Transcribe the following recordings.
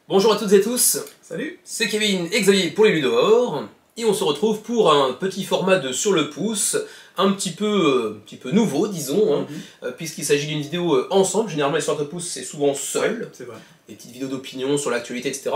Bonjour à toutes et tous, Salut. c'est Kevin et Xavier pour les Ludovores, et on se retrouve pour un petit format de sur le pouce, un petit peu nouveau, disons, puisqu'il s'agit d'une vidéo ensemble. Généralement les sur le pouce c'est souvent seul, C'est vrai. des petites vidéos d'opinion sur l'actualité, etc.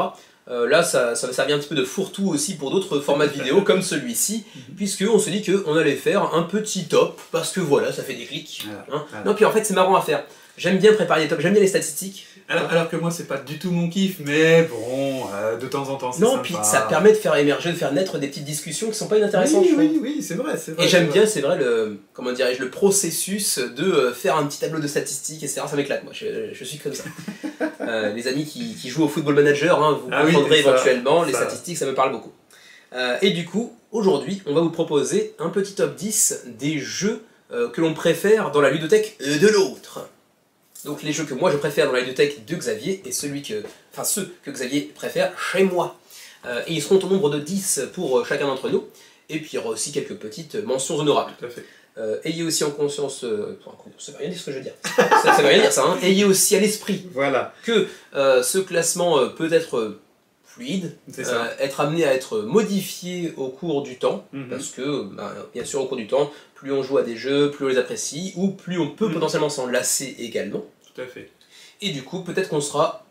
Là ça va servir un petit peu de fourre-tout aussi pour d'autres formats de vidéos comme celui-ci, puisqu'on se dit qu'on allait faire un petit top, parce que voilà, ça fait des clics. Voilà. Non, puis en fait c'est marrant à faire. J'aime bien préparer les tops, j'aime bien les statistiques. Alors que moi c'est pas du tout mon kiff, mais bon, de temps en temps c'est sympa. Non, puis ça permet de faire émerger, de faire naître des petites discussions qui sont pas inintéressantes. Oui, c'est vrai. Et j'aime bien, c'est vrai, comment dirais-je, le processus de faire un petit tableau de statistiques, etc. Ça m'éclate, moi, je suis comme ça. Les amis qui jouent au Football Manager, vous comprendrez éventuellement, les statistiques, ça me parle beaucoup. Et du coup, aujourd'hui, on va vous proposer un petit top 10 des jeux que l'on préfère dans la ludothèque de l'autre. Donc les jeux que moi je préfère dans la ludothèque de Xavier et ceux que Xavier préfère chez moi. Et ils seront au nombre de 10 pour chacun d'entre nous. Et puis il y aura aussi quelques petites mentions honorables. Tout à fait. Ayez aussi en conscience, ça veut rien dire ce que je veux dire, ça veut rien dire ça, hein. Ayez aussi à l'esprit que ce classement peut être fluide, être amené à être modifié au cours du temps, parce que, bien sûr, au cours du temps, plus on joue à des jeux, plus on les apprécie, ou plus on peut potentiellement s'en lasser également. Tout à fait. Et du coup, peut-être qu'on sera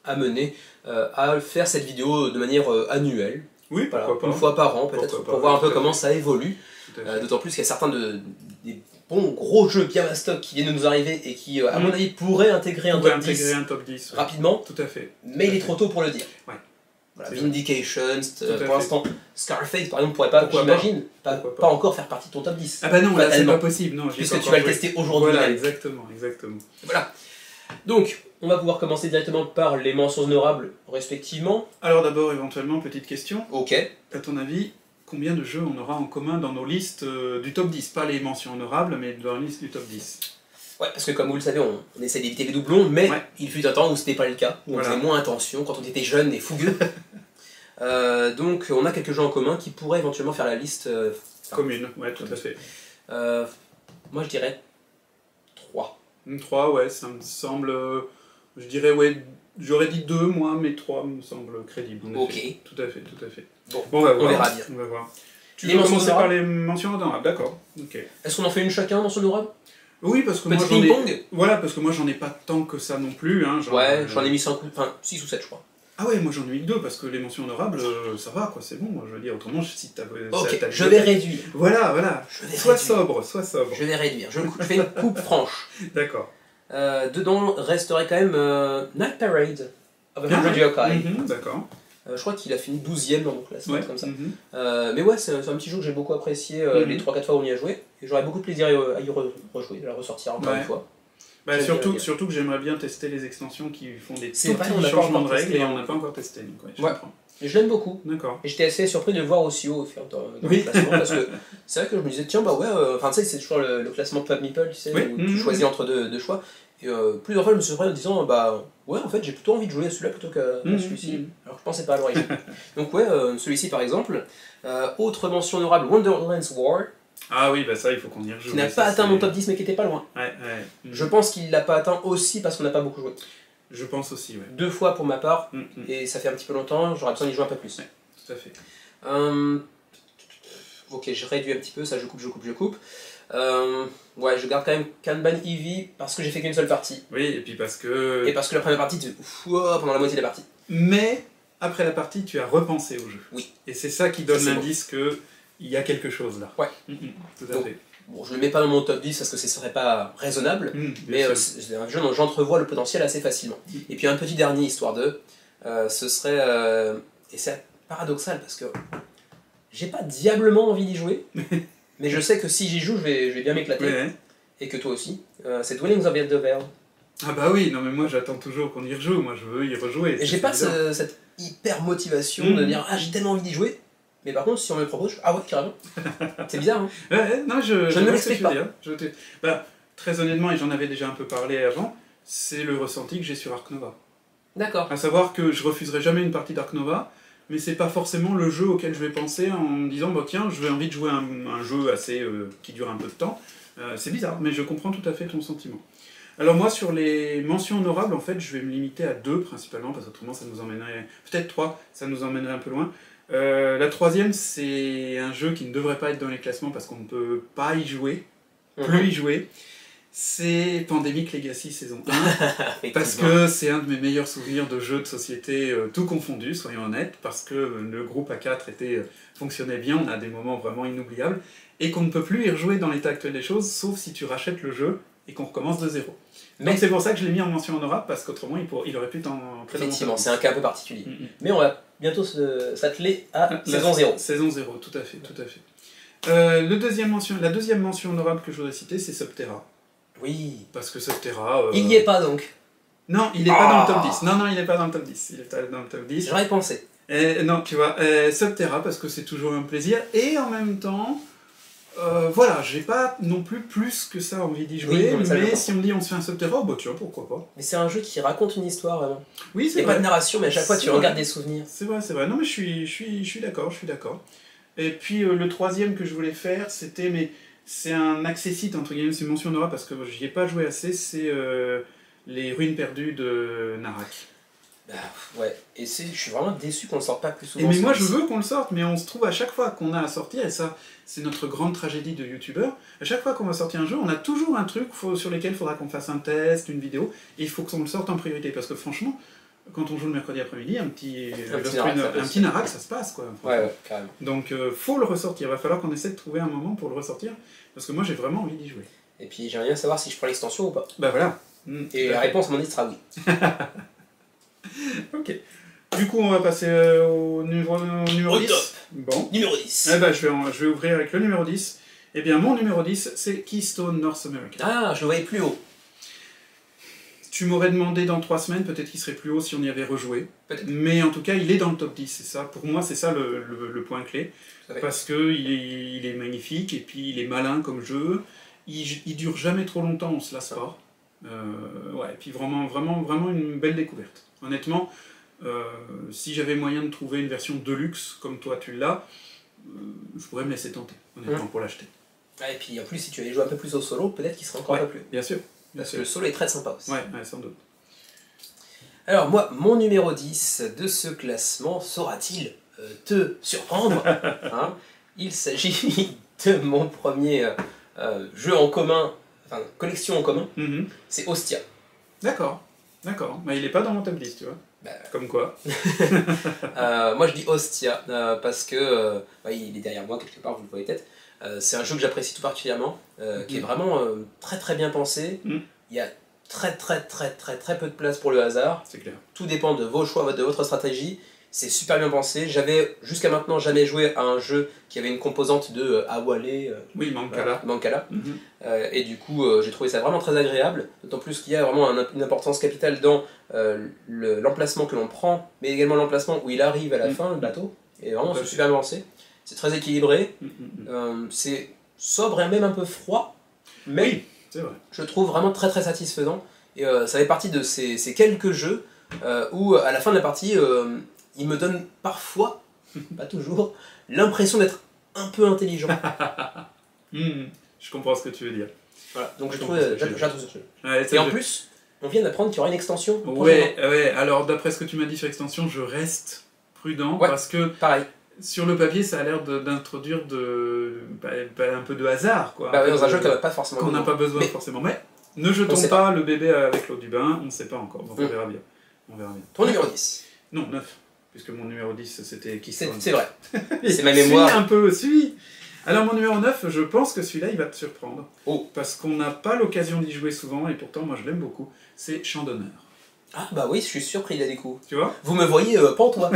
amené à faire cette vidéo de manière annuelle. Oui, pourquoi pas. Une fois par an, peut-être, pour voir un peu comment ça évolue. D'autant plus qu'il y a certains des bons gros jeux bien mastoc qui viennent de nous arriver et qui, à mon avis, pourraient intégrer un top 10 rapidement. Tout à fait. Mais il est trop tôt pour le dire. Ouais. Voilà, Vindication, pour l'instant, Scarface par exemple pourrait pas, j'imagine, pas encore faire partie de ton top 10. Ah bah non, là c'est pas possible, non. Puisque tu vas le tester aujourd'hui. Voilà, exactement. Voilà. Donc, on va pouvoir commencer directement par les mentions honorables respectivement. Alors d'abord, éventuellement, petite question. Ok. À ton avis, combien de jeux on aura en commun dans nos listes du top 10? Pas les mentions honorables, mais dans la liste du top 10. Ouais, parce que comme vous le savez, on essaie d'éviter les doublons, mais il fut un temps où c'était pas le cas, où on faisait moins attention quand on était jeune et fougueux. Donc on a quelques jeux en commun qui pourraient éventuellement faire la liste commune, ouais, tout à fait. Moi je dirais 3. 3, ouais, ça me semble... je dirais, ouais, j'aurais dit 2 moi, mais 3 me semble crédible. Ok. Tout à fait. Bon, on verra bien. On va voir. Tu veux commencer par les mentions honorables, d'accord. Okay. Est-ce qu'on en fait une chacun, mention honorable? Oui, parce que moi j'en ai... Voilà, parce que moi j'en ai pas tant que ça non plus. Hein, j'en ai mis 5 enfin 6 ou 7 je crois. Ah ouais, moi j'en ai mis 2 parce que les mentions honorables, ça va quoi, c'est bon, moi, je veux dire, autrement si t'as... Ok, je vais réduire. Voilà, sois sobre. Je vais réduire, je fais une coupe franche. D'accord. Dedans resterait quand même Night Parade of 100 Yokai. D'accord. Je crois qu'il a fini 12ème dans mon classement, comme ça. Mais ouais, c'est un petit jeu que j'ai beaucoup apprécié les 3-4 fois où on y a joué, et j'aurais beaucoup de plaisir à y rejouer, à la ressortir encore une fois. Bah, surtout que j'aimerais bien tester les extensions qui font des petits changements de règles, et on n'a pas encore testé. Donc je comprends. Et je l'aime beaucoup. D'accord. Et j'étais assez surpris de le voir aussi haut dans le classement, parce que c'est vrai que je me disais, tiens, bah ouais, enfin tu sais, c'est toujours le classement Pub Meeple, tu sais, où tu choisis entre deux choix. Et plusieurs fois, je me suis surpris en disant, bah ouais, en fait, j'ai plutôt envie de jouer à celui-là plutôt qu'à celui-ci. Alors que je pensais pas à l'origine. Donc ouais, celui-ci par exemple. Autre mention honorable, Wonderland's War. Ah oui, bah ça, il faut qu'on y rejoue. Qui n'a pas atteint mon top 10, mais qui était pas loin. Je pense qu'il l'a pas atteint aussi parce qu'on n'a pas beaucoup joué. Je pense aussi, ouais. 2 fois pour ma part, et ça fait un petit peu longtemps, j'aurais besoin d'y jouer un peu plus. Tout à fait. Ok, je réduis un petit peu, ça je coupe. Ouais, je garde quand même Kanban Eevee parce que j'ai fait qu'une seule partie. Oui, et puis parce que... Et parce que la première partie, pendant la moitié de la partie. Mais, après la partie, tu as repensé au jeu. Oui. Et c'est ça qui donne l'indice qu'il y a quelque chose là. Ouais. Tout à fait. Bon, je le mets pas dans mon top 10 parce que ce serait pas raisonnable, mais c'est un jeu dont j'entrevois le potentiel assez facilement. Et puis un petit dernier, histoire de... ce serait... et c'est paradoxal parce que j'ai pas diablement envie d'y jouer, mais je sais que si j'y joue, je vais bien m'éclater. Et que toi aussi. C'est Dwellings of the Vale. Ah bah oui, non mais moi j'attends toujours qu'on y rejoue, moi je veux y rejouer. Et j'ai pas cette hyper motivation de dire ah j'ai tellement envie d'y jouer, mais par contre si on me le propose, ah ouais carrément. C'est bizarre hein. Non je ne l'explique pas. Bah, très honnêtement, et j'en avais déjà un peu parlé avant, c'est le ressenti que j'ai sur Ark Nova. D'accord. À savoir que je refuserai jamais une partie d'Ark Nova, mais c'est pas forcément le jeu auquel je vais penser en me disant bah tiens, j'ai envie de jouer un jeu assez qui dure un peu de temps. C'est bizarre, mais je comprends tout à fait ton sentiment. Alors moi, sur les mentions honorables, en fait, je vais me limiter à 2 principalement, parce qu'autrement ça nous emmènerait... Peut-être 3, ça nous emmènerait un peu loin. La troisième, c'est un jeu qui ne devrait pas être dans les classements parce qu'on ne peut pas y jouer, plus y jouer. C'est Pandemic Legacy saison 1, parce que c'est un de mes meilleurs souvenirs de jeux de société, tout confondu, soyons honnêtes, parce que le groupe A4 fonctionnait bien, on a des moments vraiment inoubliables, et qu'on ne peut plus y rejouer dans l'état actuel des choses, sauf si tu rachètes le jeu et qu'on recommence de zéro. Donc c'est pour ça que je l'ai mis en mention honorable, parce qu'autrement il aurait pu t'entrer. Effectivement, c'est un cas un peu particulier. Mais on va bientôt s'atteler à saison 0. Saison 0, tout à fait, tout à fait. La deuxième mention honorable que je voudrais citer, c'est Subterra. Oui. Parce que Subterra... Il n'y est pas donc. Non, il n'est pas dans le top 10. Non, il n'est pas dans le top 10. Il est pas dans le top 10. J'aurais pensé. Non, tu vois, Subterra, parce que c'est toujours un plaisir, et en même temps... voilà, j'ai pas non plus que ça envie d'y jouer, oui, mais si on me dit on se fait un Subterra, bah tiens, pourquoi pas. Mais c'est un jeu qui raconte une histoire, vraiment. Oui, c'est vrai. Il n'y a pas de narration, mais à chaque fois tu regardes des souvenirs. C'est vrai, c'est vrai. Non, mais je suis d'accord, Et puis le troisième que je voulais faire, c'était, c'est un accessite, entre guillemets, c'est une mention honorable, parce que j'y ai pas joué assez, c'est les ruines perdues de Narak. Bah, ouais, et je suis vraiment déçu qu'on le sorte pas plus souvent. Mais moi je veux qu'on le sorte, mais on se trouve à chaque fois qu'on a à sortir, et ça c'est notre grande tragédie de youtubeur, à chaque fois qu'on va sortir un jeu, on a toujours un truc sur lequel il faudra qu'on fasse un test, une vidéo, et il faut qu'on le sorte en priorité, parce que franchement, quand on joue le mercredi après-midi, un petit Narak, ça se passe quoi. Ouais, carrément. Donc faut le ressortir, il va falloir qu'on essaie de trouver un moment pour le ressortir, parce que moi j'ai vraiment envie d'y jouer. Et puis j'aimerais bien savoir si je prends l'extension ou pas. Bah voilà. Et la réponse à mon avis sera oui. Ok. Du coup, on va passer au numéro 10. Top. Bon. Numéro 10. Eh ben, je vais ouvrir avec le numéro 10. Eh bien, mon numéro 10, c'est Keystone North America. Ah, je le voyais plus haut. Tu m'aurais demandé dans 3 semaines, peut-être qu'il serait plus haut si on y avait rejoué. Mais en tout cas, il est dans le top 10. C'est ça. Pour moi, c'est ça le point clé. Parce qu'il est magnifique, et puis il est malin comme jeu. Il dure jamais trop longtemps, on se lasse pas. Ouais, et puis vraiment une belle découverte. Honnêtement, si j'avais moyen de trouver une version deluxe comme toi tu l'as, je pourrais me laisser tenter, honnêtement, pour l'acheter. Ah, et puis en plus, si tu allais jouer un peu plus au solo, peut-être qu'il serait encore un peu plus. Bien sûr. Parce que le solo est très sympa aussi. Ouais, sans doute. Alors moi, mon numéro 10 de ce classement saura-t-il te surprendre hein. Il s'agit de mon premier jeu en commun, enfin collection en commun, c'est Ostia. D'accord. Mais il n'est pas dans mon top 10, tu vois. Bah, comme quoi. Moi je dis Ostia, parce que il est derrière moi quelque part, vous le voyez peut-être. C'est un jeu que j'apprécie tout particulièrement, qui est vraiment très bien pensé. Il y a très peu de place pour le hasard. C'est clair. Tout dépend de vos choix, de votre stratégie. C'est super bien pensé. J'avais jusqu'à maintenant jamais joué à un jeu qui avait une composante de Awale. Oui, Mancala. Et du coup, j'ai trouvé ça vraiment très agréable. D'autant plus qu'il y a vraiment une importance capitale dans l'emplacement que l'on prend, mais également l'emplacement où il arrive à la fin, le bateau. Et vraiment, c'est super bien pensé. C'est très équilibré. C'est sobre et même un peu froid. Mais oui, c'est vrai. Je le trouve vraiment très satisfaisant. Et ça fait partie de ces quelques jeux où, à la fin de la partie, il me donne parfois, pas toujours, l'impression d'être un peu intelligent. Je comprends ce que tu veux dire. Voilà, donc j'adore ce jeu. Ouais, et en plus, on vient d'apprendre qu'il y aura une extension. Ouais, alors d'après ce que tu m'as dit sur l'extension, je reste prudent parce que pareil. Sur le papier, ça a l'air d'introduire un peu de hasard, quoi. Bah oui, dans un jeu qu'on n'a pas forcément besoin. Qu'on n'a pas besoin forcément. Mais ne jetons pas le bébé avec l'eau du bain, on ne sait pas encore, donc on verra bien. Ton numéro 10 ? Non, 9. Puisque mon numéro 10, c'était Keystone. C'est vrai. C'est ma mémoire. Suis un peu, suis. Alors mon numéro 9, je pense que celui-là, il va te surprendre. Oh. Parce qu'on n'a pas l'occasion d'y jouer souvent, et pourtant, moi, je l'aime beaucoup. C'est Chant d'honneur. Ah bah oui, je suis surpris là du coup. Tu vois ? Vous me voyez pendre.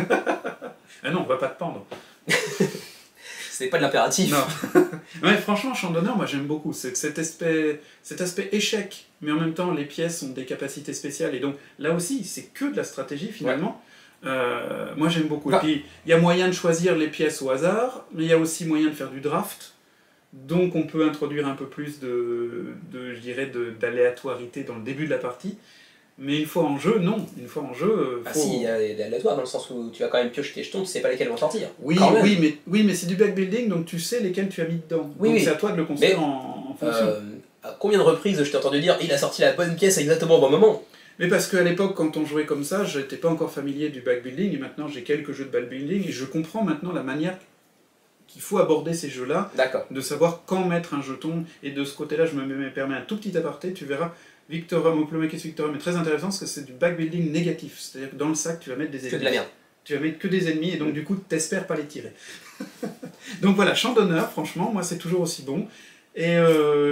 Ah non, on va pas te pendre. C'est pas de l'impératif. Non. Ouais, franchement, Chant d'honneur, moi j'aime beaucoup. Cet aspect échec, mais en même temps, les pièces ont des capacités spéciales, et donc là aussi, c'est que de la stratégie finalement. Ouais. Moi j'aime beaucoup. Et puis, il y a moyen de choisir les pièces au hasard, mais il y a aussi moyen de faire du draft. Donc on peut introduire un peu plus je dirais, d'aléatoire dans le début de la partie. Mais une fois en jeu, non. Une fois en jeu, Ah si, il y a des aléatoires dans le sens où tu vas quand même piocher tes jetons, tu sais pas lesquels vont sortir. Oui, mais c'est du backbuilding, donc tu sais lesquels tu as mis dedans. Oui, donc c'est à toi de le construire en fonction. à combien de reprises je t'ai entendu dire il a sorti la bonne pièce exactement au bon moment. Mais parce qu'à l'époque, quand on jouait comme ça, j'étais pas encore familier du backbuilding, et maintenant j'ai quelques jeux de backbuilding, et je comprends maintenant la manière qu'il faut aborder ces jeux-là, de savoir quand mettre un jeton, et de ce côté-là, je me permets un tout petit aparté, tu verras, Victorum, Hoplomachus Victorum est très intéressant parce que c'est du backbuilding négatif, c'est-à-dire que dans le sac, tu vas mettre des ennemis. Que de la merde. Tu vas mettre que des ennemis, et donc du coup, t'espères pas les tirer. Donc voilà, Champ d'honneur, franchement, moi c'est toujours aussi bon. Et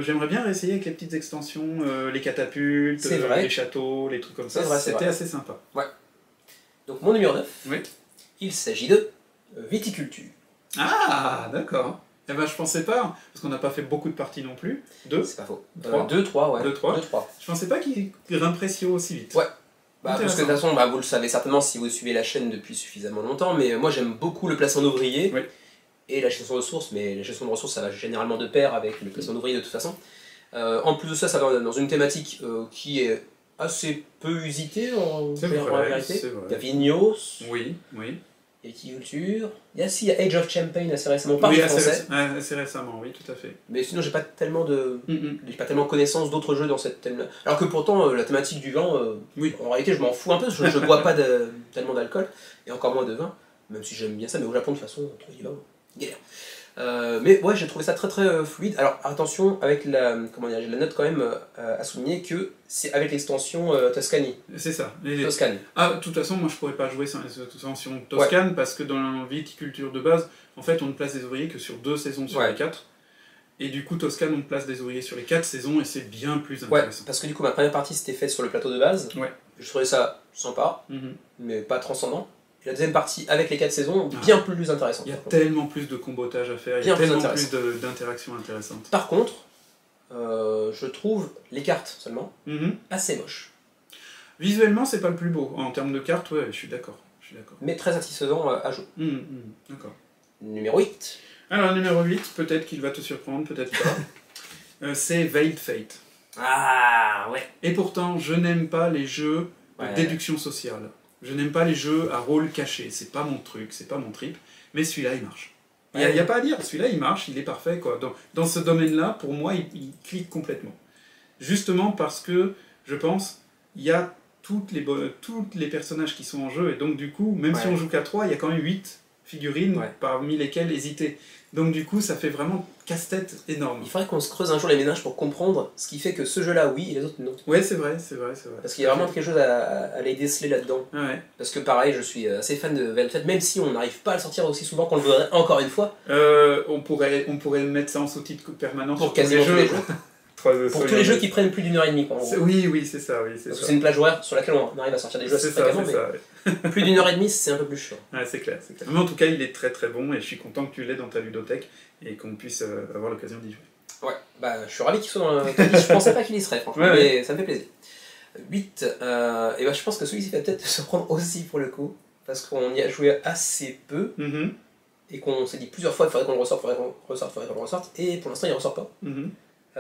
j'aimerais bien réessayer avec les petites extensions, les catapultes, les châteaux, les trucs comme ça. C'était assez sympa. Ouais. Donc mon numéro 9, oui. Il s'agit de viticulture. Ah, d'accord. Eh ben je pensais pas, parce qu'on n'a pas fait beaucoup de parties non plus. 2. C'est pas faux. 2, 3, ouais. 2, 3. Je pensais pas qu'il grimperait si haut aussi vite. Ouais. Parce que de toute façon, vous le savez certainement si vous suivez la chaîne depuis suffisamment longtemps, mais moi j'aime beaucoup le placement d'ouvriers. Oui. Et la gestion de ressources, mais la gestion de ressources ça va généralement de pair avec le placement d'ouvriers de toute façon. En plus de ça, ça va dans une thématique qui est assez peu usitée en vérité. Il y a Vignos, oui. Il y a Viticulture, il y a Age of Champagne assez récemment, pas français. Assez récemment, oui, tout à fait. Mais sinon, j'ai pas tellement connaissance d'autres jeux dans cette thème-là. Alors que pourtant, la thématique du vin, en réalité, je m'en fous un peu, parce que je bois pas tellement d'alcool, et encore moins de vin, même si j'aime bien ça, mais au Japon, de toute façon, trouver du vin, galère. Mais ouais, j'ai trouvé ça très très fluide. Alors attention, avec j'ai la note quand même à souligner que c'est avec l'extension Toscane. C'est ça. Toscane. Ah, de toute façon, moi je pourrais pas jouer sans l'extension Toscane parce que dans la viticulture de base, en fait, on ne place des ouvriers que sur 2 saisons sur les 4. Et du coup, Toscane, on place des ouvriers sur les 4 saisons et c'est bien plus intéressant. Ouais, parce que du coup, ma première partie s'était faite sur le plateau de base. Ouais. Je trouvais ça sympa, mais pas transcendant. La deuxième partie avec les 4 saisons, bien plus intéressante. Il y a tellement plus de combotage à faire, il y a tellement plus d'interactions intéressantes. Par contre, je trouve les cartes seulement assez moches. Visuellement, c'est pas le plus beau. En termes de cartes, ouais, je suis d'accord. Mais très satisfaisant à jouer. D'accord. Numéro 8. Alors, numéro 8, peut-être qu'il va te surprendre, peut-être pas. C'est Veiled Fate. Ah, ouais. Et pourtant, je n'aime pas les jeux de déduction sociale. Je n'aime pas les jeux à rôle caché, c'est pas mon truc, c'est pas mon trip, mais celui-là il marche. Il n'y a pas à dire, celui-là il marche, il est parfait quoi. Dans ce domaine-là, pour moi, il clique complètement. Justement parce que, je pense, il y a toutes les personnages qui sont en jeu, et donc du coup, même si on joue qu'à 3, il y a quand même 8 figurines, parmi lesquelles hésiter. Donc du coup, ça fait vraiment casse-tête énorme. Il faudrait qu'on se creuse un jour les méninges pour comprendre ce qui fait que ce jeu-là, oui, et les autres, non. Ouais, c'est vrai. Parce qu'il y a vraiment quelque chose à les déceler là-dedans. Ouais. Parce que pareil, je suis assez fan de Veiled Fate, même si on n'arrive pas à le sortir aussi souvent qu'on le voudrait, encore une fois. On pourrait mettre ça en sous-titre permanent pour quasiment tous les jeux. Pour tous les jeux qui prennent plus d'1 heure et demie. Oui, c'est ça. C'est une plage horaire sur laquelle on arrive à sortir des jeux assez fréquemment, mais plus d'1 heure et demie, c'est un peu plus chiant. Ouais, c'est clair. Mais en tout cas, il est très très bon et je suis content que tu l'aies dans ta ludothèque et qu'on puisse avoir l'occasion d'y jouer. Ouais, je suis ravi qu'il soit dans la top 10. Je pensais pas qu'il y serait, franchement, mais ça me fait plaisir. 8, et je pense que celui-ci va peut-être se prendre aussi pour le coup, parce qu'on y a joué assez peu, et qu'on s'est dit plusieurs fois qu'il faudrait qu'on le ressorte, et pour l'instant il ne ressort pas.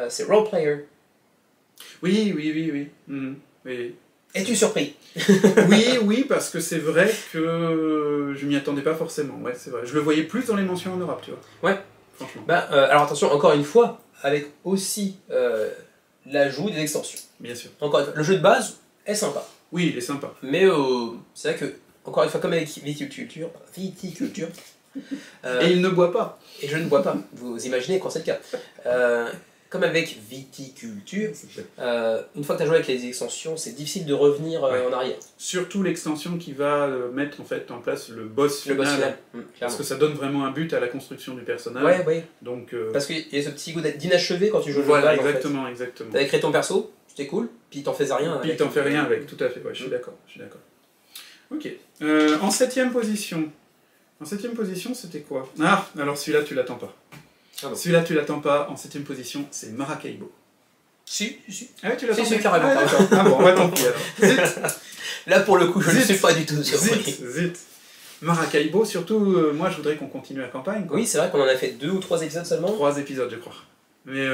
C'est Role Player. Oui. Es-tu surpris? Oui, parce que c'est vrai que je m'y attendais pas forcément, ouais, c'est vrai. Je le voyais plus dans les mentions honorables, tu vois. Ouais. Franchement. Alors attention, encore une fois, avec aussi l'ajout des extensions. Bien sûr. Encore une fois, le jeu de base est sympa. Oui, il est sympa. Mais c'est vrai que, encore une fois, comme avec viticulture, et il ne boit pas. Et je ne bois pas, vous imaginez quand c'est le cas. Comme avec viticulture, une fois que tu as joué avec les extensions, c'est difficile de revenir en arrière. Surtout l'extension qui va mettre en place le boss final. Parce que ça donne vraiment un but à la construction du personnage. Ouais. Donc, parce qu'il y a ce petit goût d'inachevé quand tu joues le jeu. Voilà, exactement. Tu avais créé ton perso, c'était cool, puis t'en faisais rien. Puis t'en fais rien avec, tout à fait, je suis d'accord. Ok. En 7ème position. En 7ème position, c'était quoi? Ah, alors celui-là, tu l'attends pas. Celui-là, tu l'attends pas. En 7ème position, c'est Maracaibo. Si. Ah ouais, tu l'attends. Si, carrément. Ah bon, tant pis alors. Là, pour le coup, je ne suis pas du tout surpris. Zut. Maracaibo, surtout, moi, je voudrais qu'on continue la campagne. Oui, c'est vrai qu'on en a fait 2 ou 3 épisodes seulement. 3 épisodes, je crois. Mais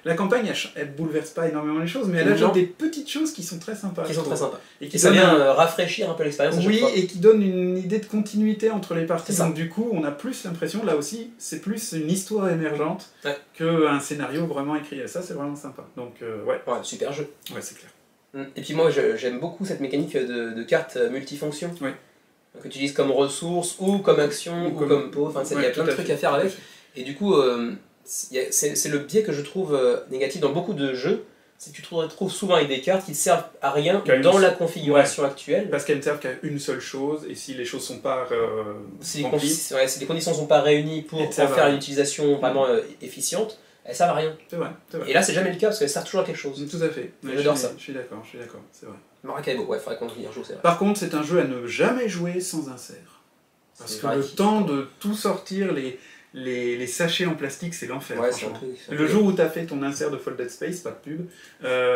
la campagne, elle bouleverse pas énormément les choses, mais elle ajoute des petites choses qui sont très sympas. Qui sont très sympas. Et qui ça vient rafraîchir un peu l'expérience. Oui, et qui donne une idée de continuité entre les parties. Donc du coup, on a plus l'impression, là aussi, c'est plus une histoire émergente qu'un scénario vraiment écrit. Et ça, c'est vraiment sympa. Donc ouais. Ouais, super jeu. Ouais, c'est clair. Et puis moi, j'aime beaucoup cette mécanique de cartes multifonctions. Ouais. Que tu utilises comme ressource, ou comme action, ou comme pot. Enfin, il y a plein de trucs à faire avec. Et du coup, c'est le biais que je trouve négatif dans beaucoup de jeux, c'est que tu te retrouves souvent avec des cartes qui ne servent à rien dans la configuration actuelle. Parce qu'elles ne servent qu'à une seule chose, et si les choses ne sont pas si les conditions ne sont pas réunies pour en faire une utilisation vraiment efficiente, elles servent à rien. C'est vrai. Et là, c'est jamais le cas, parce qu'elles servent toujours à quelque chose. Tout à fait. J'adore ça. Je suis d'accord, c'est vrai. Maracaibo, ouais, faudrait qu'on y rejoue, c'est vrai. Par contre, c'est un jeu à ne jamais jouer sans insert. Parce que le temps de tout sortir, les sachets en plastique, c'est l'enfer. Ouais, le jour où tu as fait ton insert de Folded Space, pas de pub,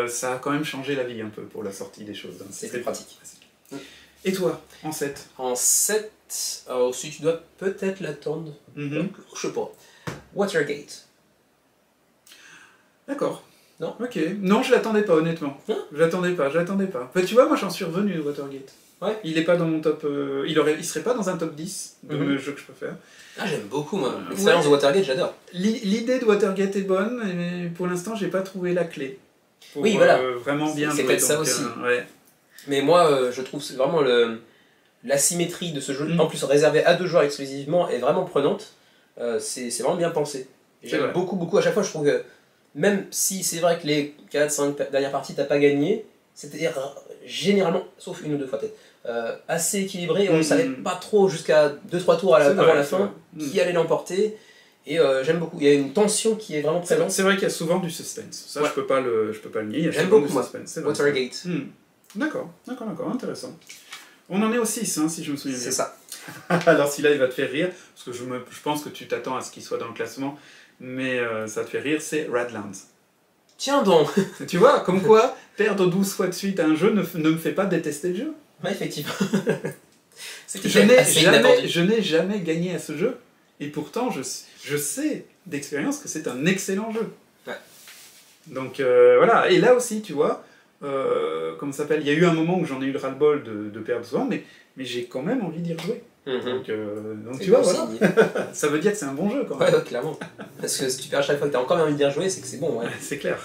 ça a quand même changé la vie un peu pour la sortie des choses. Hein. C'était pratique. Et toi, en 7? En 7, alors si tu dois peut-être l'attendre, je sais pas. Watergate. D'accord. Non. Ok. Non, je l'attendais pas, honnêtement. Hein? Je l'attendais pas. Enfin, tu vois, moi j'en suis revenu de Watergate. Ouais. Il est pas dans mon top. Il serait pas dans un top 10 de mes jeux que je préfère. Ah, j'aime beaucoup, moi. L'expérience de Watergate, j'adore. L'idée de Watergate est bonne, mais pour l'instant, j'ai pas trouvé la clé. Pour, vraiment bien jouer. C'est peut-être ça aussi. Ouais. Mais moi, je trouve vraiment l'asymétrie de ce jeu, en plus réservé à 2 joueurs exclusivement, est vraiment prenante. C'est vraiment bien pensé. J'aime beaucoup. À chaque fois, je trouve que même si c'est vrai que les 4-5 dernières parties, t'as pas gagné, c'était généralement, sauf une ou deux fois peut-être, assez équilibré. On ne savait pas trop jusqu'à 2-3 tours avant la fin qui allait l'emporter. Et j'aime beaucoup. Il y a une tension qui est vraiment présente. C'est vrai qu'il y a souvent du suspense. Ça, je peux pas le nier. J'aime beaucoup, moi. Watergate. D'accord, intéressant. On en est au 6, hein, si je me souviens bien. C'est ça. Alors celui-là, il va te faire rire, parce que je pense que tu t'attends à ce qu'il soit dans le classement, mais ça te fait rire, c'est Radlands. Tiens donc. Tu vois, comme quoi, perdre 12 fois de suite à un jeu ne me fait pas détester le jeu. Ouais, effectivement. Je n'ai jamais gagné à ce jeu, et pourtant, je sais d'expérience que c'est un excellent jeu. Ouais. Donc voilà, et là aussi, tu vois, comment ça s'appelle, il y a eu un moment où j'en ai eu le ras-le-bol de perdre souvent, mais j'ai quand même envie d'y rejouer. Donc tu vois, voilà. Ça veut dire que c'est un bon jeu quand même. Ouais, clairement. Parce que si tu perds à chaque fois que tu as encore envie d'y rejouer, c'est que c'est bon. Ouais. C'est clair.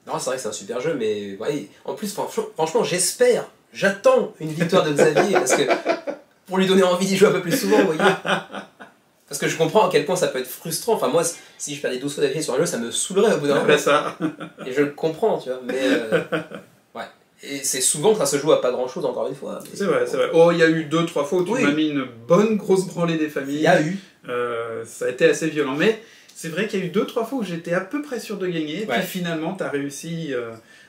Non, c'est vrai que c'est un super jeu, mais ouais, en plus, franchement, j'attends une victoire de Xavier, parce que pour lui donner envie d'y jouer un peu plus souvent, vous voyez. Parce que je comprends à quel point ça peut être frustrant. Enfin, moi, si je perdais 12 fois d'affilée sur un jeu, ça me saoulerait au bout d'un moment. Ça. Et je le comprends, tu vois. Mais ouais. Et c'est souvent que ça se joue à pas grand chose, encore une fois. C'est vrai. Oh, il y a eu 2-3 fois où tu m'as mis une bonne grosse branlée des familles. Il y a eu. Ça a été assez violent. Mais c'est vrai qu'il y a eu 2-3 fois où j'étais à peu près sûr de gagner. Et puis finalement, tu as réussi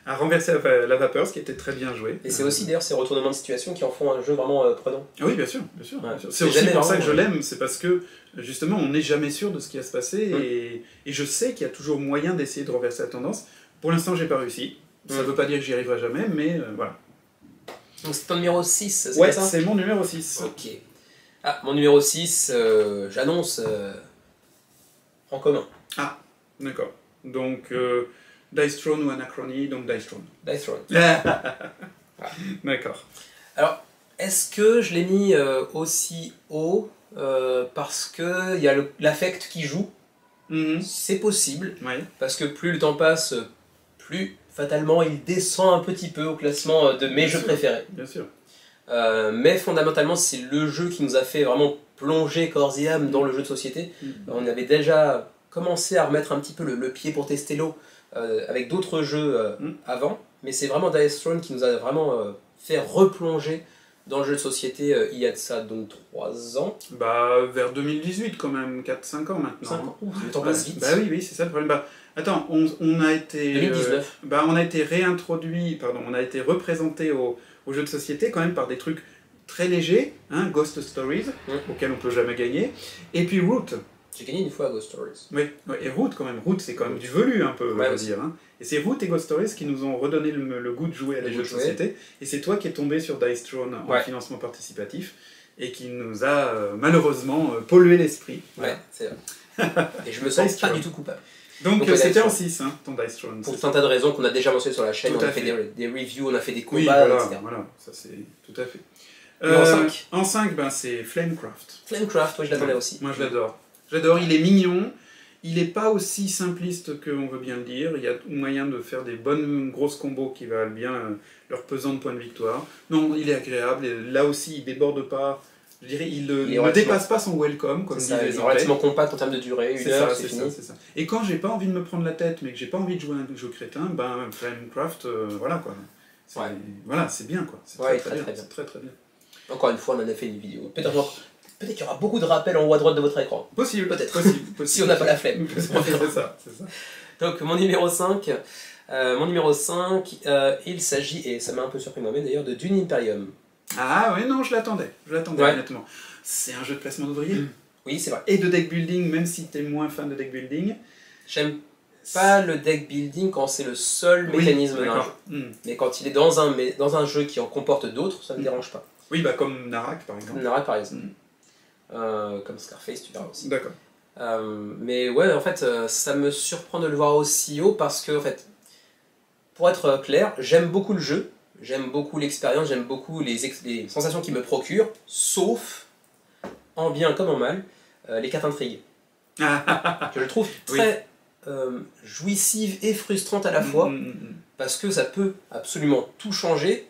à renverser la vapeur, ce qui était très bien joué. Et c'est aussi d'ailleurs ces retournements de situation qui en font un jeu vraiment prenant. Oui, bien sûr. Ouais. C'est aussi pour ça que je l'aime, c'est parce que justement on n'est jamais sûr de ce qui va se passer et je sais qu'il y a toujours moyen d'essayer de renverser la tendance. Pour l'instant, j'ai pas réussi. Ça veut pas dire que j'y arriverai jamais, mais voilà. Donc c'est ton numéro 6, c'est ouais, ça? C'est mon numéro 6. Ok. Ah, mon numéro 6, j'annonce en commun. Ah, d'accord. Donc Dice Throne ou Anachronie, donc Dice Throne. Dice Throne. D'accord. Alors, est-ce que je l'ai mis aussi haut parce qu'il y a l'affect qui joue? C'est possible, parce que plus le temps passe, plus fatalement il descend un petit peu au classement de mes jeux préférés. Bien sûr. Mais fondamentalement, c'est le jeu qui nous a fait vraiment plonger corps et âme dans le jeu de société. On avait déjà commencé à remettre un petit peu le pied pour tester l'eau avec d'autres jeux avant, mais c'est vraiment Dice Throne qui nous a vraiment fait replonger dans le jeu de société il y a de ça donc 3 ans. Bah vers 2018 quand même, 4-5 ans maintenant. 5 ans. Le temps passe vite. Bah oui, c'est ça le problème. Bah, attends, on a été... 2019. On a été réintroduit, on a été représenté au jeu de société quand même par des trucs très légers, hein, Ghost Stories, auxquels on peut jamais gagner, et puis Root. J'ai gagné une fois à Ghost Stories. Oui, et Root quand même. Root, c'est quand même du velu un peu, on va dire. Hein. Et c'est Root et Ghost Stories qui nous ont redonné le goût de jouer à des jeux de société. Et c'est toi qui es tombé sur Dice Throne en financement participatif et qui nous a malheureusement pollué l'esprit. Ouais, c'est vrai. Et je me sens pas du tout coupable. Donc c'était en 6, hein, ton Dice Throne. Pour tout un tas de raisons qu'on a déjà mentionnées sur la chaîne, on a fait des reviews, on a fait des combats, etc. Voilà, ça c'est tout à fait. En 5 En 5, ben, c'est Flamecraft. Flamecraft, oui, je l'attendais aussi. Moi je l'adore. J'adore, il est mignon, il n'est pas aussi simpliste qu'on veut bien le dire, il y a moyen de faire des bonnes grosses combos qui valent bien leur pesant de points de victoire. Non, il est agréable, et là aussi il déborde pas, je dirais, il ne dépasse pas son welcome, comme disent les Anglais. Il est relativement compact en termes de durée, une heure, c'est fini. Ça. Et quand j'ai pas envie de me prendre la tête, mais que j'ai pas envie de jouer un jeu crétin, ben Flamecraft, voilà quoi. Voilà, c'est bien quoi. C'est très bien. Encore une fois, on en a fait une vidéo. Peut-être qu'il y aura beaucoup de rappels en haut à droite de votre écran. Possible. Si on n'a pas la flemme. C'est ça. Donc, mon numéro 5, il s'agit, et ça m'a un peu surpris moi-même d'ailleurs, de Dune Imperium. Ah ouais, non, je l'attendais honnêtement. C'est un jeu de placement d'ouvriers. Oui, c'est vrai. Et de deck building, même si t'es moins fan de deck building. J'aime pas le deck building quand c'est le seul mécanisme d'un jeu. Mais quand il est dans un jeu qui en comporte d'autres, ça me dérange pas. Oui, bah comme Narak par exemple. Comme Scarface, tu verras aussi. D'accord. Mais ouais, en fait, ça me surprend de le voir aussi haut parce que, en fait, pour être clair, j'aime beaucoup le jeu, j'aime beaucoup l'expérience, j'aime beaucoup les sensations qu'il me procure, sauf, en bien comme en mal, les cartes intrigues. Que je trouve très jouissives et frustrantes à la fois, parce que ça peut absolument tout changer,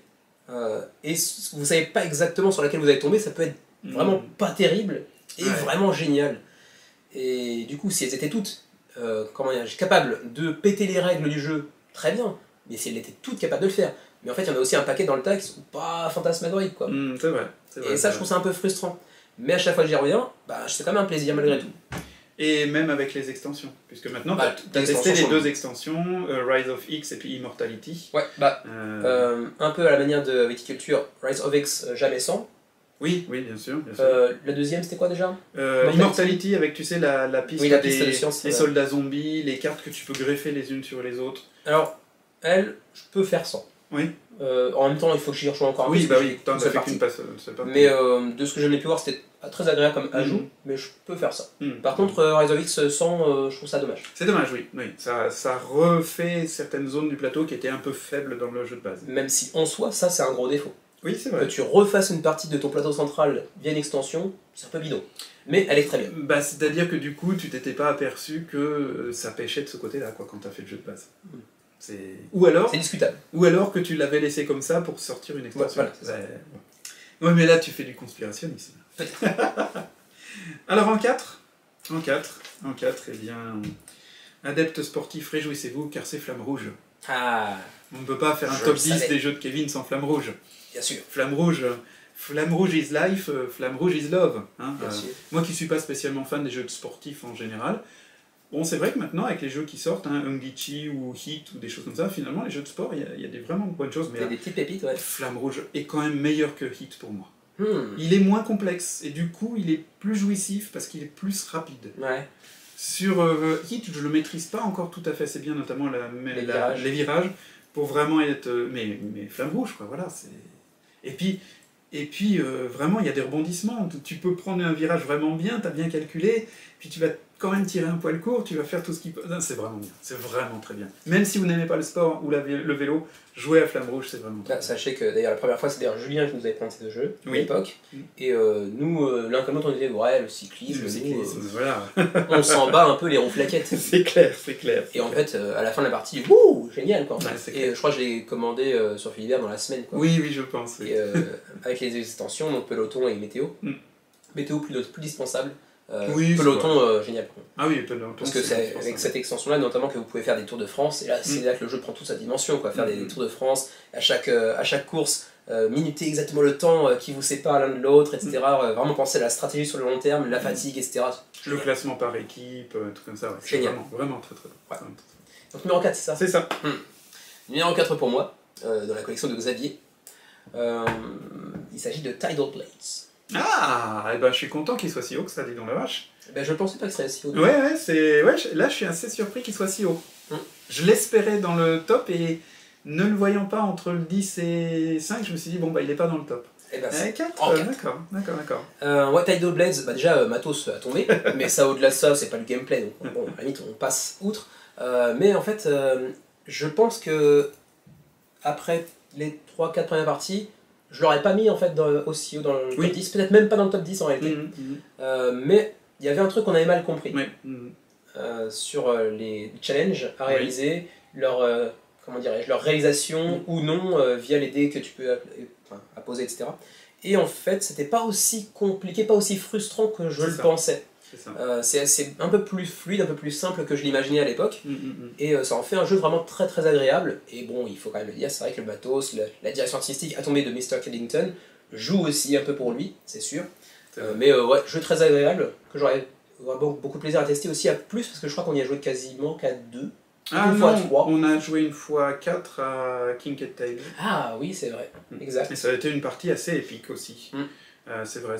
et vous savez pas exactement sur laquelle vous allez tomber, ça peut être vraiment pas terrible et vraiment génial. Et du coup, si elles étaient toutes capables de péter les règles du jeu, très bien, mais si elles étaient toutes capables de le faire. Mais en fait, il y en a aussi un paquet dans le tas qui sont pas fantasmagoriques, quoi. C'est vrai. Et ça, je trouve ça un peu frustrant. Mais à chaque fois que j'y reviens, c'est quand même un plaisir malgré tout. Et même avec les extensions, puisque maintenant tu as testé les 2 extensions, Rise of X et puis Immortality. Ouais, un peu à la manière de Viticulture, Rise of X jamais sans. Oui, bien sûr. La deuxième, c'était quoi déjà? Immortality avec, tu sais, la piste, de science, des soldats zombies, les cartes que tu peux greffer les unes sur les autres. Alors, elle, je peux faire sans. Oui. En même temps, il faut que j'y rejoue encore un peu. Oui, t'en as fait qu'une passe. Mais de ce que j'en ai pu voir, c'était très agréable comme ajout, mais je peux faire ça. Par contre, Rise of X sans, je trouve ça dommage. C'est dommage, oui. Ça refait certaines zones du plateau qui étaient un peu faibles dans le jeu de base. Même si en soi, ça c'est un gros défaut. Oui, c'est vrai. Que tu refasses une partie de ton plateau central via une extension, c'est un peu bidon. Mais elle est très bien. C'est-à-dire que du coup, tu t'étais pas aperçu que ça pêchait de ce côté-là, quoi, quand t'as fait le jeu de base. Ou alors, c'est discutable. Ou alors que tu l'avais laissé comme ça pour sortir une extension. Ouais, mais là, tu fais du conspirationnisme. Alors en 4, eh bien, adeptes sportifs, réjouissez-vous, car c'est Flamme Rouge. On ne peut pas faire un top 10 des jeux de Kevin sans Flamme Rouge. Bien sûr. Flamme Rouge is life, Flamme Rouge is love. Bien sûr. Moi qui ne suis pas spécialement fan des jeux de sportifs en général, bon, c'est vrai que maintenant, avec les jeux qui sortent, Ungichi ou Hit ou des choses comme ça, finalement, les jeux de sport, il y a des vraiment bonnes choses. Mais des petites pépites, ouais. Flamme Rouge est quand même meilleur que Hit pour moi. Il est moins complexe et du coup, il est plus jouissif parce qu'il est plus rapide. Ouais. Sur Hit, je le maîtrise pas encore tout à fait assez bien, notamment les virages, pour vraiment être... Mais Flamme Rouge, quoi, voilà. Et puis vraiment, il y a des rebondissements. Tu peux prendre un virage vraiment bien, tu as bien calculé, puis tu vas quand même tirer un poil court, tu vas faire tout ce qui peut... C'est vraiment bien, c'est vraiment très bien. Même si vous n'aimez pas le sport ou le vélo, jouer à Flamme Rouge, c'est vraiment très bien. Sachez que d'ailleurs la première fois, c'est d'ailleurs Julien qui nous avait présenté ce jeu, à l'époque, et nous, l'un comme l'autre, on disait, ouais, le cyclisme, voilà. On s'en bat un peu les rouflaquettes. C'est clair. Et en fait, à la fin de la partie, wouh, génial, quoi. Et je crois que je l'ai commandé sur Philibert dans la semaine, quoi. Oui, je pense. Et avec les extensions, donc Peloton et Météo. Météo plus dispensable. Peloton, génial. Ah oui, Peloton. Parce que c'est avec cette extension-là, notamment, que vous pouvez faire des Tours de France, et là, c'est là que le jeu prend toute sa dimension, quoi. Faire des Tours de France, à chaque course, minuter exactement le temps qui vous sépare l'un de l'autre, etc. Vraiment penser à la stratégie sur le long terme, la fatigue, etc. Le classement par équipe, tout comme ça. C'est génial. Vraiment très très bien. Ouais. Donc numéro 4, c'est ça? C'est ça. Numéro 4 pour moi, dans la collection de Xavier. Il s'agit de Tidal Blades. Ah, et ben je suis content qu'il soit si haut que ça, dis donc la vache. Je ne pensais pas que ce serait si haut. Là je suis assez surpris qu'il soit si haut. Je l'espérais dans le top et ne le voyant pas entre le 10 et 5, je me suis dit, bon il est pas dans le top. Et ben, 4, d'accord. Ouais, Tidal Blades, bah déjà, Matos a tombé, mais ça, au-delà de ça, c'est pas le gameplay, donc bon, à la limite, on passe outre. Mais en fait, je pense que après les 3-4 premières parties, je l'aurais pas mis en fait aussi haut dans le top 10, peut-être même pas dans le top 10 en réalité. Mais il y avait un truc qu'on avait mal compris sur les challenges à réaliser, comment dirais-je, leur réalisation ou non via les dés que tu peux apposer, etc. Et en fait, c'était pas aussi compliqué, pas aussi frustrant que je le pensais. C'est un peu plus fluide, un peu plus simple que je l'imaginais à l'époque. Et ça en fait un jeu vraiment très très agréable. Et bon, il faut quand même le dire, c'est vrai que le matos, la direction artistique à tomber de Mr. Killington joue aussi un peu pour lui, c'est sûr. Mais ouais, jeu très agréable, que j'aurais beaucoup de plaisir à tester aussi à plus, parce que je crois qu'on y a joué quasiment qu'à 2. Une fois 3. On a joué une fois 4 à Kinked Tale. Ah oui, c'est vrai, exact. Et ça a été une partie assez épique aussi. C'est vrai.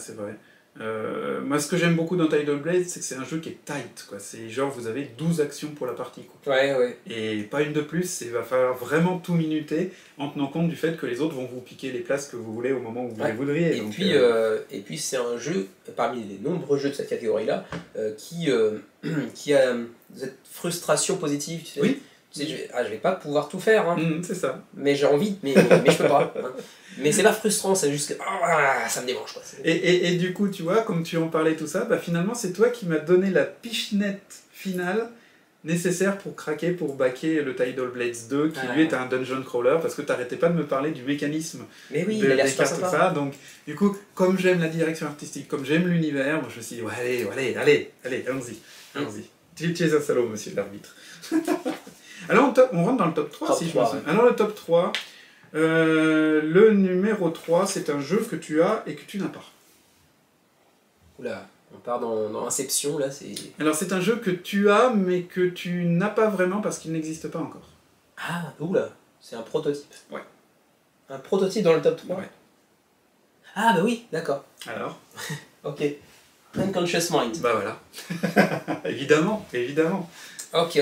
Moi, ce que j'aime beaucoup dans Tidal Blade, c'est que c'est un jeu qui est tight, quoi. C'est genre, vous avez 12 actions pour la partie, quoi. Ouais. Et pas une de plus, il va falloir vraiment tout minuter, en tenant compte du fait que les autres vont vous piquer les places que vous voulez au moment où vous les voudriez. Et puis c'est un jeu, parmi les nombreux jeux de cette catégorie-là, qui a cette frustration positive, tu sais. Oui. Tu sais, je vais pas pouvoir tout faire, hein. C'est ça. Mais j'ai envie, mais je peux pas. Hein. Mais c'est pas frustrant, c'est juste que ça me dérange, quoi. Et du coup, tu vois, comme tu en parlais tout ça, bah finalement c'est toi qui m'as donné la pichenette finale nécessaire pour craquer, pour backer le Tidal Blades 2, qui lui est un dungeon crawler, parce que t'arrêtais pas de me parler du mécanisme des cartes, tout ça. Donc, du coup, comme j'aime la direction artistique, comme j'aime l'univers, moi je me suis dit, allez, allons-y. Tu es un salaud, monsieur l'arbitre. Alors, on rentre dans le top 3, si je me souviens. Alors, le top 3, le numéro 3, c'est un jeu que tu as et que tu n'as pas. Oula, on part dans Inception, là, c'est... Alors, c'est un jeu que tu as, mais que tu n'as pas vraiment parce qu'il n'existe pas encore. Ah, oula, c'est un prototype. Ouais. Un prototype dans le top 3 Ouais. Ah, bah oui, d'accord. Alors Ok. Unconscious Mind. Bah voilà. évidemment. Ok.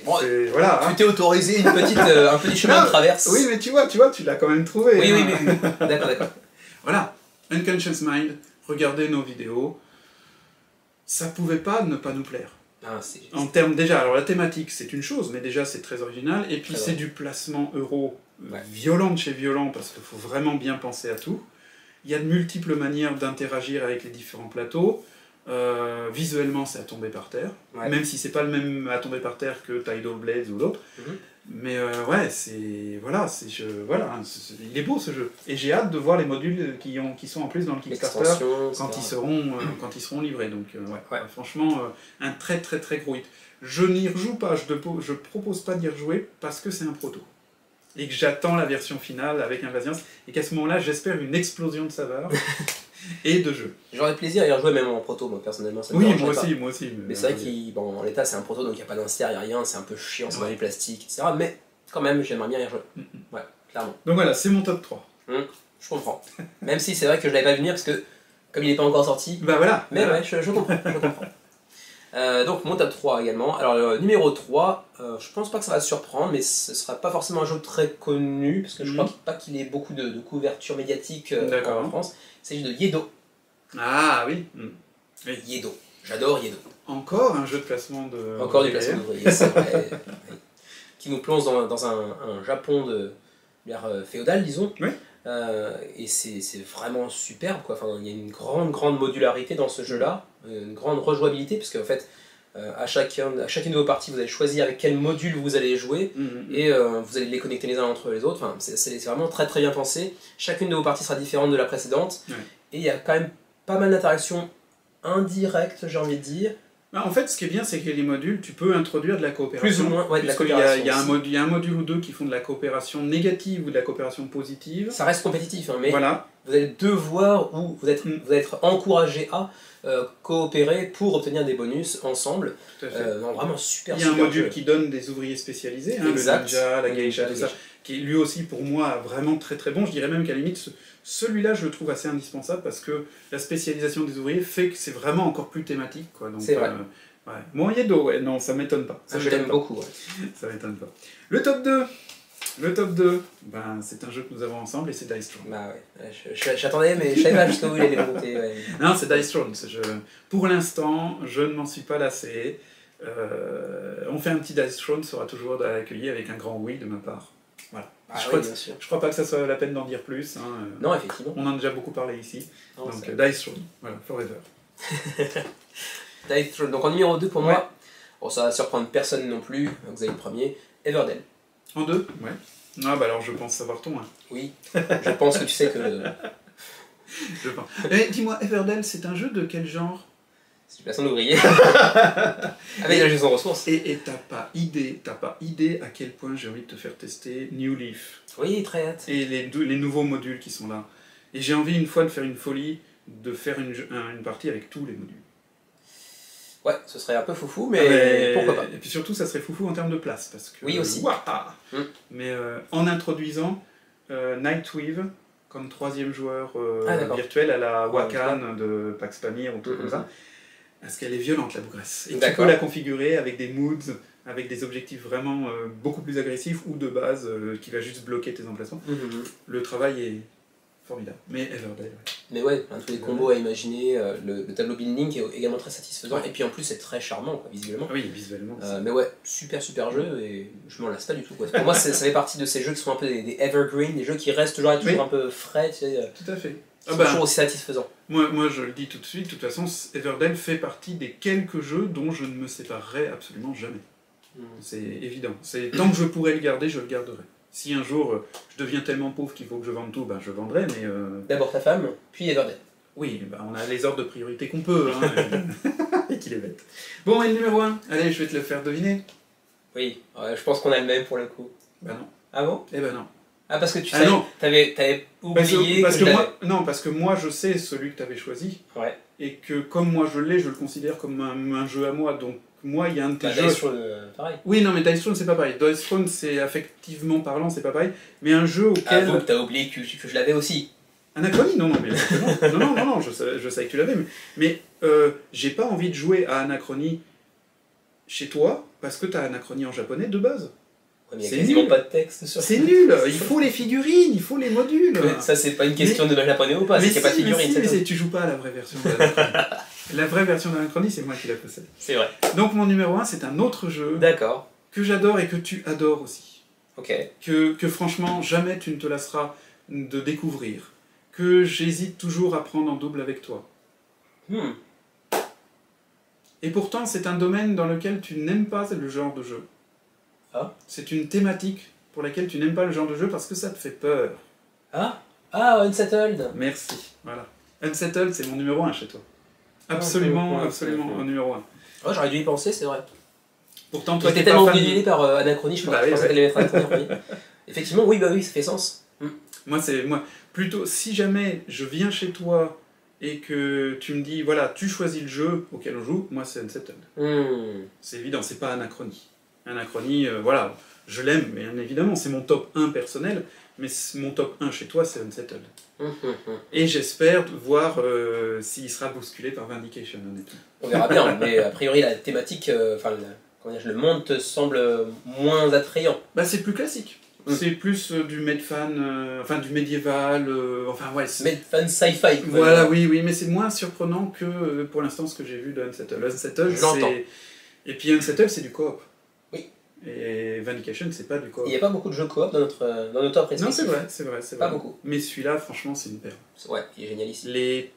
Bon, voilà, tu t'es autorisé un petit chemin de traverse. Oui, mais tu vois, tu l'as quand même trouvé. Oui. D'accord. Voilà. Unconscious Mind, regardez nos vidéos. Ça pouvait pas ne pas nous plaire. En termes, déjà, alors la thématique, c'est une chose, mais déjà, c'est très original. Et puis, c'est du placement euro violent de chez violent, parce qu'il faut vraiment bien penser à tout. Il y a de multiples manières d'interagir avec les différents plateaux. Visuellement, c'est à tomber par terre, même si c'est pas le même à tomber par terre que Tidal Blades ou l'autre. Mais il est beau ce jeu. Et j'ai hâte de voir les modules qui sont en plus dans le Kickstarter quand ils seront livrés. Donc franchement, un très très très gros hit. Je n'y rejoue pas, je propose pas d'y rejouer parce que c'est un proto. Et que j'attends la version finale avec impatience. Et qu'à ce moment-là, j'espère une explosion de saveurs. Et de jeu. J'aurais plaisir à y rejouer même en proto, moi personnellement. Ça moi aussi. Mais c'est vrai qu'en l'état c'est un proto, donc il n'y a pas d'insert, il n'y a rien, c'est un peu chiant, c'est dans du plastique, etc. Mais quand même, j'aimerais bien y rejouer. Ouais, clairement. Donc voilà, c'est mon top 3. Je comprends. Même si c'est vrai que je l'avais pas vu venir parce que, comme il n'est pas encore sorti. Bah voilà. Mais ouais, je comprends. Donc mon top 3 également. Alors numéro 3, je pense pas que ça va se surprendre, mais ce sera pas forcément un jeu très connu, parce que je crois pas qu'il ait beaucoup de couverture médiatique en France. Il s'agit de Yedo. Ah oui. Yedo. J'adore Yedo. Encore un jeu de placement de... Encore du placement d'ouvriers, c'est vrai. Qui nous plonge dans un Japon de féodal, disons. Oui. Et c'est vraiment superbe, quoi. Enfin, il y a une grande modularité dans ce jeu-là, une grande rejouabilité, puisque en fait, à chacune de vos parties, vous allez choisir avec quel module vous allez jouer, et vous allez les connecter les uns entre les autres. Enfin, c'est vraiment très très bien pensé. Chacune de vos parties sera différente de la précédente, et il y a quand même pas mal d'interactions indirectes, j'ai envie de dire. En fait, ce qui est bien, c'est que les modules, tu peux introduire de la coopération. Plus ou moins, de la coopération. Il y a un module ou deux qui font de la coopération négative ou de la coopération positive. Ça reste compétitif, hein, mais vous allez devoir, ou vous allez être encouragé à coopérer pour obtenir des bonus ensemble. Tout à fait. Vraiment super. Il y a un module qui donne des ouvriers spécialisés, le ninja, la geisha, tout ça, qui est lui aussi pour moi vraiment très très bon. Je dirais même qu'à la limite, celui-là je le trouve assez indispensable parce que la spécialisation des ouvriers fait que c'est vraiment encore plus thématique, quoi. C'est vrai. Bon, Yedo, non, ça m'étonne pas. Je l'aime beaucoup. Ça m'étonne pas. Le top 2. Le top 2, ben, c'est un jeu que nous avons ensemble et c'est Dice Throne. Bah ouais, j'attendais, mais je savais pas jusqu'où il allait monter. Ouais. Non, c'est Dice Throne. Pour l'instant, je ne m'en suis pas lassé. On fait un petit Dice Throne, sera toujours accueilli avec un grand oui de ma part. Voilà. Ah, bien sûr. Je crois pas que ça soit la peine d'en dire plus. Hein. Non, effectivement. On en a déjà beaucoup parlé ici. Non, donc Dice Throne, voilà, forever. Dice Throne. Donc en numéro 2 pour moi, bon, ça va surprendre personne non plus, vous avez le premier, Everdell. En 2 ouais. Ah bah alors je pense savoir ton. Hein. Oui, je pense que tu sais que... je pense. Et dis-moi, Everdell, c'est un jeu de quel genre? C'est du placement d'ouvrier. Avec la gestion de ressources. Et t'as pas idée à quel point j'ai envie de te faire tester New Leaf. Oui, très hâte. Et les nouveaux modules qui sont là. Et j'ai envie une fois de faire une folie, de faire une partie avec tous les modules. Ouais, ce serait un peu foufou, mais pourquoi pas. Et puis surtout, ça serait foufou en termes de place. Parce que, oui, aussi. Mais en introduisant Nightweave comme troisième joueur virtuel à la Wakan de Pax Pamir ou tout comme ça, parce qu'elle est violente la bougresse. Et tu peux la configurer avec des moods, avec des objectifs vraiment beaucoup plus agressifs ou de base qui va juste bloquer tes emplacements. Le travail est formidable. Mais Everdell, Mais ouais, tous les combos à imaginer, le tableau building est également très satisfaisant, et puis en plus c'est très charmant, quoi, visuellement. Oui, visuellement. Mais ouais, super jeu, et je m'en lasse pas du tout, quoi. Pour moi, ça fait partie de ces jeux qui sont un peu des evergreen, des jeux qui restent toujours un peu frais, tu sais. Tout à fait. C'est toujours aussi satisfaisant. Moi, je le dis tout de suite, de toute façon, Everdell fait partie des quelques jeux dont je ne me séparerai absolument jamais. C'est évident. Tant que je pourrai le garder, je le garderai. Si un jour je deviens tellement pauvre qu'il faut que je vende tout, ben je vendrai, mais... D'abord ta femme, puis Everdell. Oui, ben on a les ordres de priorité qu'on peut, hein, et qu'il est bête. Bon, et le numéro 1, allez, je vais te le faire deviner. Oui, je pense qu'on a le même pour le coup. Ben non. Ah bon? Eh ben non. Ah, parce que tu savais, t'avais oublié parce que moi je sais celui que tu avais choisi, et que comme moi je l'ai, je le considère comme un jeu à moi, donc moi il y a un de tes jeux... Dice Throne, pareil. Oui, non mais Dice Throne c'est pas pareil, Dice Throne c'est affectivement parlant, c'est pas pareil, mais un jeu auquel... Ah bon, t'as oublié que je l'avais aussi. Anachronie, non, je savais que tu l'avais, mais j'ai pas envie de jouer à Anachronie chez toi, parce que t'as Anachronie en japonais de base. Ouais, mais il n'y a quasiment pas de texte sur ça. C'est nul, il faut les figurines, il faut les modules. Ça, c'est pas une question de japonais ou pas, c'est qu'il n'y a pas de figurines. Mais tu joues pas à la vraie version d'Anachronie. La vraie version d'Anachronie, c'est moi qui la possède. C'est vrai. Donc mon numéro 1, c'est un autre jeu. D'accord. Que j'adore et que tu adores aussi. Ok. Que franchement, jamais tu ne te lasseras de découvrir. Que j'hésite toujours à prendre en double avec toi. Et pourtant, c'est un domaine dans lequel tu n'aimes pas le genre de jeu. Ah. C'est une thématique pour laquelle tu n'aimes pas le genre de jeu parce que ça te fait peur. Ah, Unsettled. Merci. Voilà. Unsettled, c'est mon numéro 1 chez toi. Absolument en numéro 1. Oh, j'aurais dû y penser, c'est vrai. Pourtant, toi, t'es tellement obnubilé par Anachronie, je pensais que t'allais mettre Anachronie. Effectivement, oui, ça fait sens. Moi, plutôt, si jamais je viens chez toi et que tu me dis, voilà, tu choisis le jeu auquel on joue, moi, c'est Unsettled. C'est évident, c'est pas Anachronie. Anachronie, voilà, je l'aime, mais bien évidemment, c'est mon top 1 personnel, mais mon top 1 chez toi, c'est Unsettled. Et j'espère voir s'il sera bousculé par Vindication, honnêtement. On verra bien, mais a priori, la thématique, le monde te semble moins attrayant. Bah, c'est plus classique. C'est plus du Medfan, du médiéval, Medfan sci-fi. Voilà, oui, mais c'est moins surprenant que pour l'instant ce que j'ai vu de Unsettled. Unsettled, c'est... Et puis Unsettled, c'est du coop. Oui. Et Vindication, c'est pas du coop. Il n'y a pas beaucoup de jeux coop dans nos top respectifs. Non, c'est vrai. Pas beaucoup. Mais celui-là, franchement, c'est une perle. Ouais, il est génial ici. Les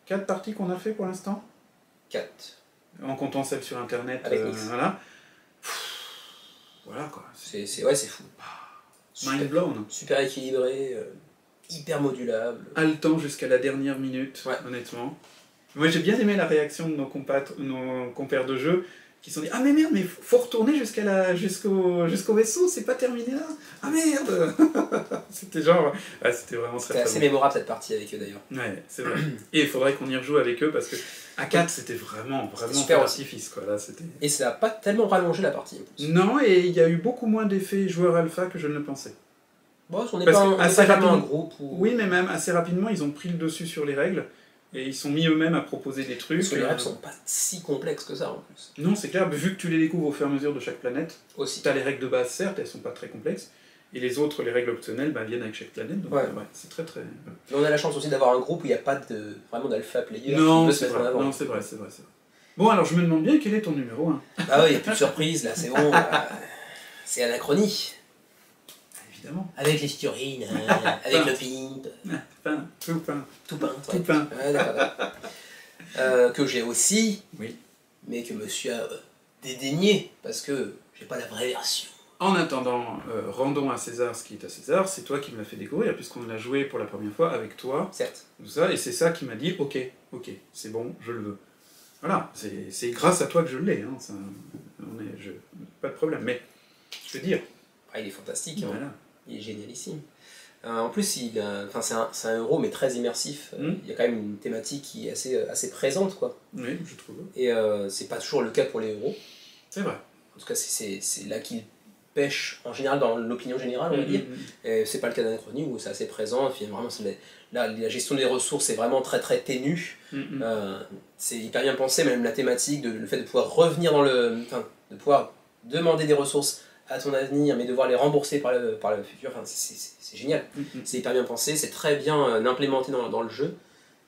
4 parties qu'on a fait pour l'instant 4. En comptant celle sur Internet. Avec voilà. Voilà, quoi. C'est fou. Mind blown. Super équilibré, hyper modulable. Haletant jusqu'à la dernière minute, honnêtement. Moi j'ai bien aimé la réaction de nos compères de jeu qui se sont dit « Ah mais merde, mais faut retourner jusqu'au vaisseau, c'est pas terminé là. Ah merde !» C'était genre... Ouais, c'était vraiment très assez mémorable cette partie avec eux d'ailleurs. Ouais, c'est vrai. Et il faudrait qu'on y rejoue avec eux parce que à 4 c'était vraiment super artifice, quoi. Là, et ça n'a pas tellement rallongé la partie. Non, et il y a eu beaucoup moins d'effets joueurs alpha que je ne le pensais. Bon, on n'est pas un groupe. Oui, mais même assez rapidement, ils ont pris le dessus sur les règles. Et ils sont mis eux-mêmes à proposer des trucs. Parce que les règles sont pas si complexes que ça en plus. Non, c'est clair, vu que tu les découvres au fur et à mesure de chaque planète. Aussi. Tu as les règles de base, certes, elles sont pas très complexes. Et les autres, les règles optionnelles, viennent avec chaque planète. Donc, c'est très très... Mais on a la chance aussi d'avoir un groupe où il n'y a pas vraiment d'alpha player non, qui peut se mettre en avant. Non, c'est vrai. Bon, alors je me demande bien quel est ton numéro 1. Ah ouais, il n'y a plus de surprise là, c'est bon. C'est Anachronie. Évidemment. Avec les figurines, avec le pimp. Tout peint. Tout peint. Tout peint. Ouais, d'accord. Que j'ai aussi, mais que monsieur a dédaigné, parce que j'ai pas la vraie version. En attendant, rendons à César ce qui est à César, c'est toi qui me l'as fait découvrir, puisqu'on l'a joué pour la première fois avec toi. Certes. Tout ça, et c'est ça qui m'a dit, ok, c'est bon, je le veux. Voilà, c'est grâce à toi que je l'ai, hein, pas de problème, mais, je veux dire... Ah, il est fantastique, hein. Voilà. Il est génialissime. En plus, c'est un euro, mais très immersif. Il y a quand même une thématique qui est assez présente, quoi. Oui, je trouve. Et c'est pas toujours le cas pour les euros. C'est vrai. En tout cas, c'est là qu'ils pêchent, en général, dans l'opinion générale, on va dire. Et c'est pas le cas d'Anachronie, où c'est assez présent. Et puis, vraiment, la gestion des ressources est vraiment très très ténue. C'est hyper bien pensé, même la thématique, le fait de pouvoir revenir de pouvoir demander des ressources à ton avenir, mais devoir les rembourser par le futur, c'est génial. C'est hyper bien pensé, c'est très bien implémenté dans le jeu.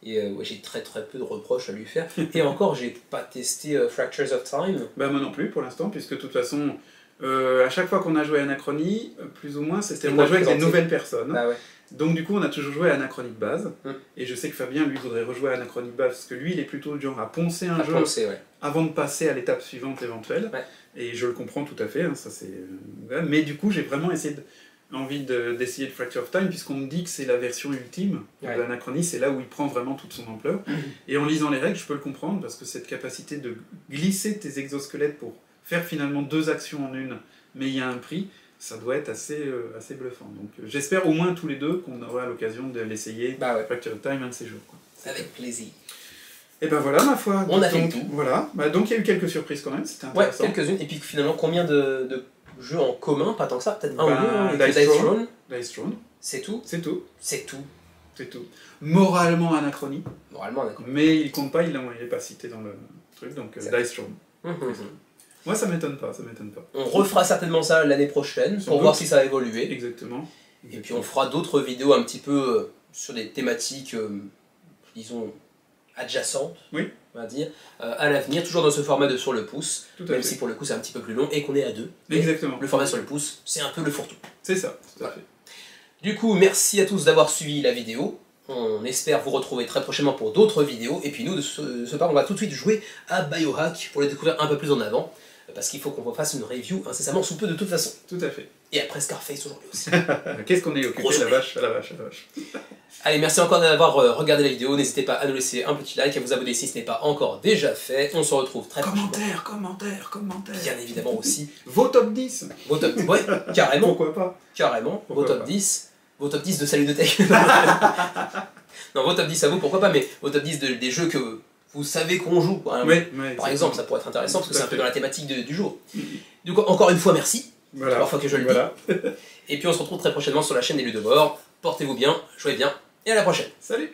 Et j'ai très très peu de reproches à lui faire. Et encore, j'ai pas testé Fractures of Time. Moi non plus pour l'instant, puisque de toute façon, à chaque fois qu'on a joué à Anachronie, plus ou moins, on a joué avec des nouvelles personnes. Ah ouais. Donc du coup, on a toujours joué à Anachronie de base. Et je sais que Fabien, lui, voudrait rejouer à Anachronie de base, parce que lui, il est plutôt du genre à poncer un jeu avant de passer à l'étape suivante éventuelle. Ouais. Et je le comprends tout à fait, hein, ça c'est... Mais du coup, j'ai vraiment envie d'essayer de Fracture of Time, puisqu'on me dit que c'est la version ultime de l'Anachronie, c'est là où il prend vraiment toute son ampleur. Et en lisant les règles, je peux le comprendre, parce que cette capacité de glisser tes exosquelettes pour faire finalement 2 actions en une, mais il y a un prix, ça doit être assez bluffant. Donc j'espère au moins tous les deux qu'on aura l'occasion de l'essayer, Fracture of Time, un de ces jours. Avec plaisir. Et ben voilà, ma foi. On a fait tout. Voilà. Donc il y a eu quelques surprises quand même, c'était intéressant. Ouais, quelques-unes. Et puis finalement, combien de jeux en commun? Pas tant que ça, peut-être un ou deux. Dice Throne. Dice Throne. C'est tout. C'est tout. C'est tout. C'est tout. Moralement Anachronie. Moralement Anachronie. Mais il compte pas, il n'est pas cité dans le truc, donc Dice Throne. Moi, ça m'étonne pas, On refera certainement ça l'année prochaine, pour voir si ça a évolué. Exactement. Et puis on fera d'autres vidéos un petit peu sur des thématiques, disons, adjacentes, on va dire, à l'avenir, toujours dans ce format de sur le pouce, même si pour le coup c'est un petit peu plus long et qu'on est à 2. Exactement. Le format sur le pouce, c'est un peu le fourre-tout. C'est ça, tout à fait. Du coup, merci à tous d'avoir suivi la vidéo. On espère vous retrouver très prochainement pour d'autres vidéos. Et puis nous, de ce pas, on va tout de suite jouer à Biohack pour les découvrir un peu plus en avant. Parce qu'il faut qu'on fasse une review incessamment sous peu de toute façon. Tout à fait. Et après Scarface aujourd'hui aussi. Qu'est-ce qu'on est occupé, la vache. Allez, merci encore d'avoir regardé la vidéo. N'hésitez pas à nous laisser un petit like, à vous abonner si ce n'est pas encore déjà fait. On se retrouve très prochainement. Commentaires. Bien évidemment aussi. Vos top 10. Vos top... Ouais, carrément. Pourquoi pas. Carrément. Vos top 10. Vos top 10 de Salut de Tech. Non, vos top 10 à vous, pourquoi pas, mais vos top 10 des jeux que vous savez qu'on joue. Hein. Par exemple, ça pourrait être intéressant, parce que c'est un peu dans la thématique du jour. Du coup, encore une fois, merci. Voilà. 3 fois que je le dis. Et puis on se retrouve très prochainement sur la chaîne des Ludovores. Portez-vous bien, jouez bien, et à la prochaine. Salut.